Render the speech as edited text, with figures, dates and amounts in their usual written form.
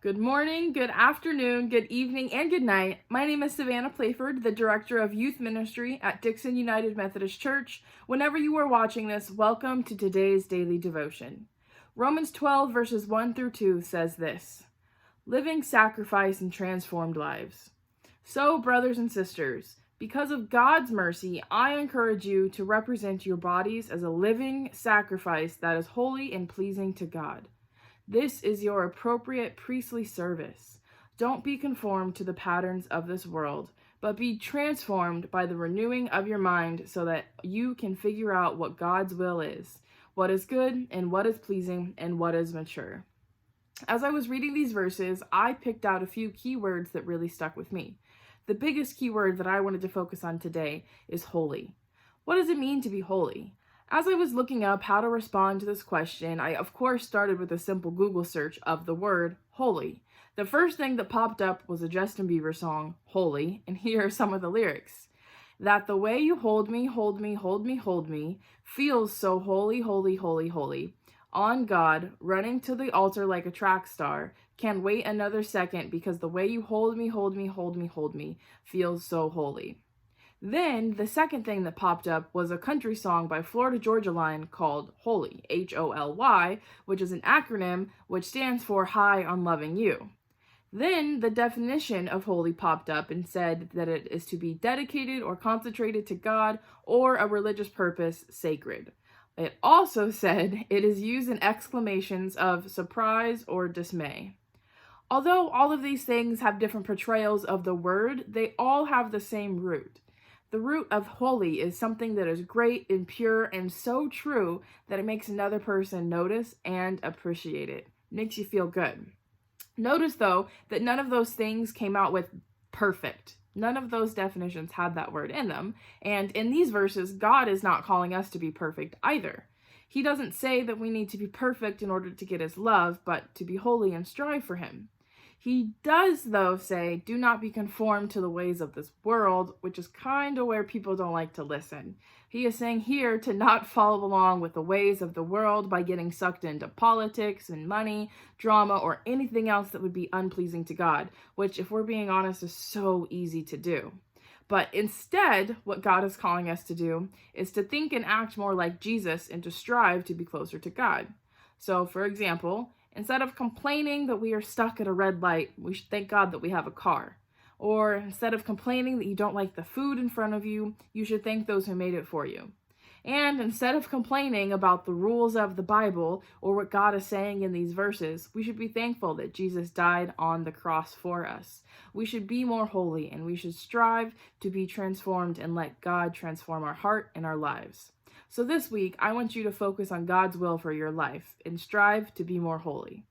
Good morning, good afternoon, good evening, and good night. My name is Savannah Playford, the Director of Youth Ministry at Dixon United Methodist Church. Whenever you are watching this, welcome to today's daily devotion. Romans 12, verses 1 through 2 says this: Living sacrifice and transformed lives. So, brothers and sisters, because of God's mercy, I encourage you to represent your bodies as a living sacrifice that is holy and pleasing to God. This is your appropriate priestly service. Don't be conformed to the patterns of this world, but be transformed by the renewing of your mind so that you can figure out what God's will is, what is good and what is pleasing and what is mature. As I was reading these verses, I picked out a few key words that really stuck with me. The biggest key word that I wanted to focus on today is holy. What does it mean to be holy? As I was looking up how to respond to this question, I of course started with a simple Google search of the word holy. The first thing that popped up was a Justin Bieber song, Holy, and here are some of the lyrics. That the way you hold me, hold me, hold me, hold me, feels so holy, holy, holy, holy. On God, running to the altar like a track star, can't wait another second because the way you hold me, hold me, hold me, hold me, feels so holy. Then the second thing that popped up was a country song by Florida Georgia Line called Holy, Holy, which is an acronym which stands for High on Loving You. Then the definition of holy popped up and said that it is to be dedicated or consecrated to God or a religious purpose, sacred. It also said it is used in exclamations of surprise or dismay. Although all of these things have different portrayals of the word, they all have the same root. The root of holy is something that is great and pure and so true that it makes another person notice and appreciate it. Makes you feel good. Notice, though, that none of those things came out with perfect. None of those definitions had that word in them. And in these verses, God is not calling us to be perfect either. He doesn't say that we need to be perfect in order to get his love, but to be holy and strive for him. He does, though, say, do not be conformed to the ways of this world, which is kind of where people don't like to listen. He is saying here to not follow along with the ways of the world by getting sucked into politics and money, drama, or anything else that would be unpleasing to God, which, if we're being honest, is so easy to do. But instead, what God is calling us to do is to think and act more like Jesus and to strive to be closer to God. So, for example, instead of complaining that we are stuck at a red light, we should thank God that we have a car. Or instead of complaining that you don't like the food in front of you, you should thank those who made it for you. And instead of complaining about the rules of the Bible or what God is saying in these verses, we should be thankful that Jesus died on the cross for us. We should be more holy and we should strive to be transformed and let God transform our heart and our lives. So this week, I want you to focus on God's will for your life and strive to be more holy.